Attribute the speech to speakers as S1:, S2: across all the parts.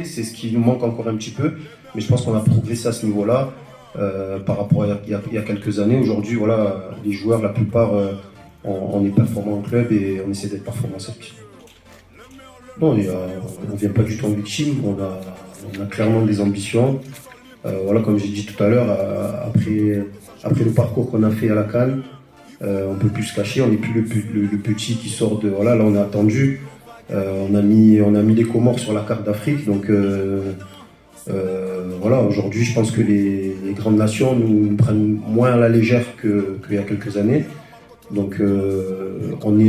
S1: C'est ce qui nous manque encore un petit peu, mais je pense qu'on a progressé à ce niveau-là par rapport à il y a quelques années. Aujourd'hui, voilà, les joueurs, la plupart, on est performants en club et on essaie d'être performants en sélection. Non, on ne vient pas du tout en victime, on a clairement des ambitions. Voilà, comme j'ai dit tout à l'heure, après le parcours qu'on a fait à la CAN, on ne peut plus se cacher, on n'est plus le petit qui sort de... Voilà, là on a attendu, on a mis les Comores sur la carte d'Afrique, donc voilà, aujourd'hui je pense que les grandes nations nous prennent moins à la légère qu'il y a quelques années. Donc on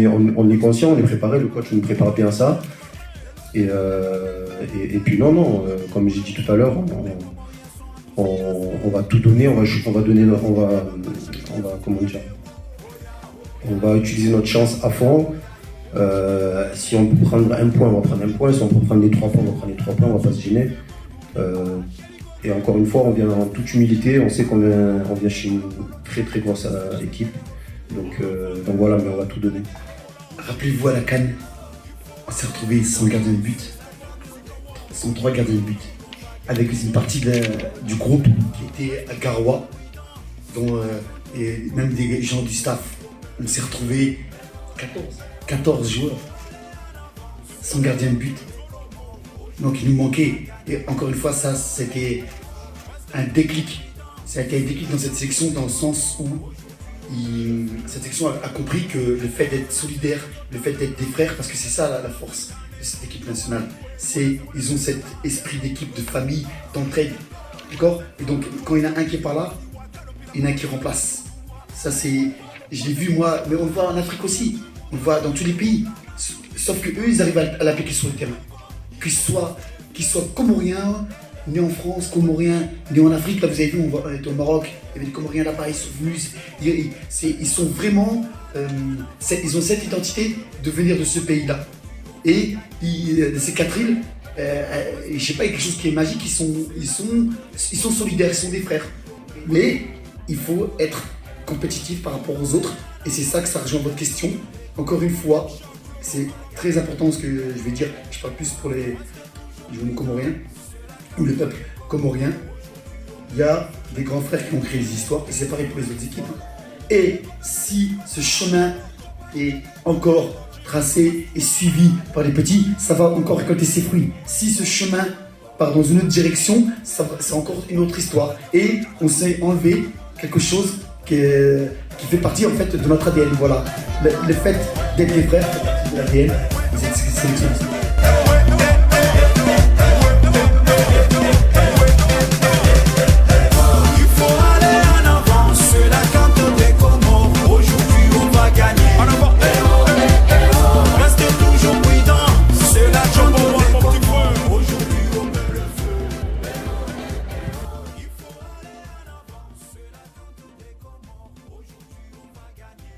S1: est conscient, on est préparé, le coach nous prépare bien ça. Et puis non, comme j'ai dit tout à l'heure, on va tout donner, comment dire, on va utiliser notre chance à fond. Si on peut prendre un point, on va prendre un point. Si on peut prendre les 3 points, on va prendre les 3 points, on va pas se gêner. Et encore une fois, on vient en toute humilité, on sait qu'on vient chez une très très grosse équipe. Donc voilà, mais on va tout donner.
S2: Rappelez-vous à la CAN, on s'est retrouvé sans gardien de but, sans 3 gardiens de but, avec une partie du groupe qui était à Garoua, et même des gens du staff. On s'est retrouvé 14 joueurs, sans gardien de but. Donc il nous manquait. Et encore une fois, ça c'était un déclic. Ça a été un déclic dans cette sélection, dans le sens où cette section a compris que le fait d'être solidaire, le fait d'être des frères, parce que c'est ça la force de cette équipe nationale, ils ont cet esprit d'équipe, de famille, d'entraide, d'accord. Et donc quand il y en a un qui est pas là, il y en a un qui remplace. Ça je l'ai vu moi, mais on le voit en Afrique aussi, on le voit dans tous les pays, sauf que eux ils arrivent à l'appliquer sur le terrain, qu'ils soient comoriens, nés en France, comoriens, nés en Afrique. Là vous avez vu, on était au Maroc, il y avait des Comoriens là-bas, ils sont venus, ils sont vraiment, ils ont cette identité de venir de ce pays-là. Et de ces 4 îles, je sais pas, il y a quelque chose qui est magique, ils sont solidaires, ils sont des frères. Mais il faut être compétitif par rapport aux autres, et c'est ça que ça rejoint votre question. Encore une fois, c'est très important ce que je vais dire, je parle plus pour les joueurs comoriens, ou le peuple comorien. Il y a des grands frères qui ont créé des histoires, et c'est pareil pour les autres équipes. Et si ce chemin est encore tracé et suivi par les petits, ça va encore récolter ses fruits. Si ce chemin part dans une autre direction, c'est encore une autre histoire. Et on s'est enlevé quelque chose qui fait partie en fait de notre ADN. Voilà. Le fait d'être des frères fait partie de l'ADN de cette sélection.